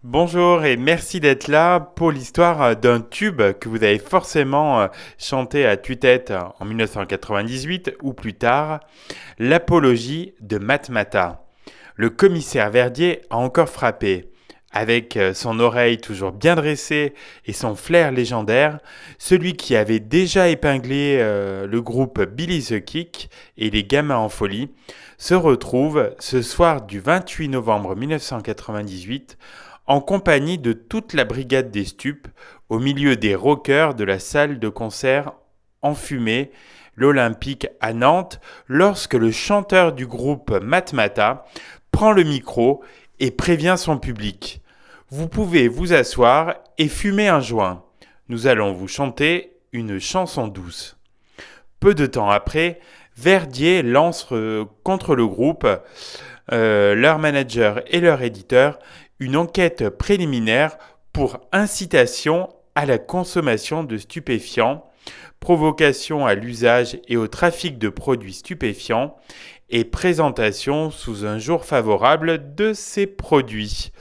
Bonjour et merci d'être là pour l'histoire d'un tube que vous avez forcément chanté à tue-tête en 1998 ou plus tard, l'apologie de Matmata. Le commissaire Verdier a encore frappé. Avec son oreille toujours bien dressée et son flair légendaire, celui qui avait déjà épinglé le groupe Billy the Kick et les Gamins en folie se retrouve ce soir du 28 novembre 1998 en compagnie de toute la brigade des stupes au milieu des rockers de la salle de concert enfumée, l'Olympique à Nantes, lorsque le chanteur du groupe Matmata prend le micro et prévient son public. Vous pouvez vous asseoir et fumer un joint. Nous allons vous chanter une chanson douce. Peu de temps après, Verdier lance contre le groupe, leur manager et leur éditeur, une enquête préliminaire pour incitation à la consommation de stupéfiants, provocation à l'usage et au trafic de produits stupéfiants et présentation sous un jour favorable de ces produits.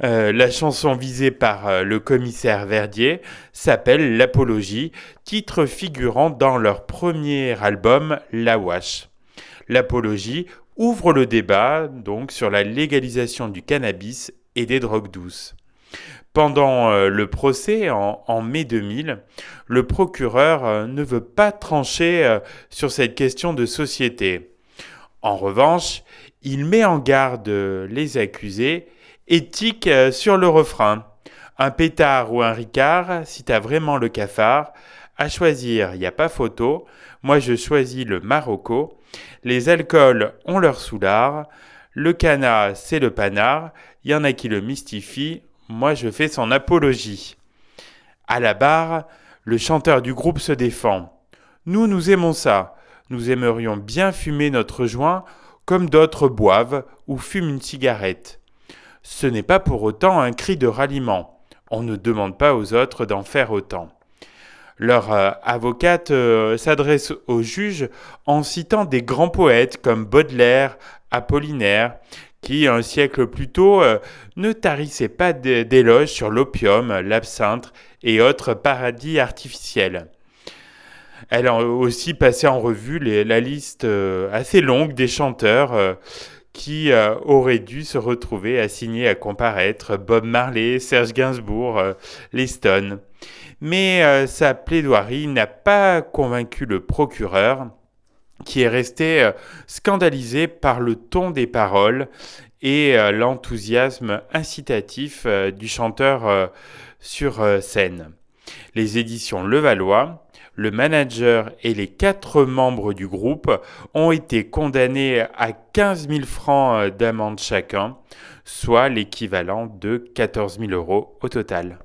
La chanson visée par le commissaire Verdier s'appelle L'Apologie, titre figurant dans leur premier album La Wash. L'Apologie ouvre le débat donc sur la légalisation du cannabis et des drogues douces. Pendant le procès en mai 2000, le procureur ne veut pas trancher sur cette question de société. En revanche, il met en garde les accusés et tique sur le refrain. Un pétard ou un ricard, si t'as vraiment le cafard, à choisir, y a pas photo. Moi, je choisis le Marocco. Les alcools ont leur soulard. Le canard, c'est le panard. Il y en a qui le mystifient. Moi, je fais son apologie. À la barre, le chanteur du groupe se défend. Nous aimons ça. Nous aimerions bien fumer notre joint comme d'autres boivent ou fument une cigarette. Ce n'est pas pour autant un cri de ralliement. On ne demande pas aux autres d'en faire autant. Leur avocate s'adresse au juge en citant des grands poètes comme Baudelaire, Apollinaire, qui, un siècle plus tôt, ne tarissaient pas d'éloges sur l'opium, l'absinthe et autres paradis artificiels. Elle a aussi passé en revue la liste assez longue des chanteurs qui auraient dû se retrouver assignés à comparaître: Bob Marley, Serge Gainsbourg, les Stones. Mais sa plaidoirie n'a pas convaincu le procureur, qui est resté scandalisé par le ton des paroles et l'enthousiasme incitatif du chanteur sur scène. Les éditions Levallois, le manager et les 4 membres du groupe ont été condamnés à 15 000 francs d'amende chacun, soit l'équivalent de 14 000 € au total.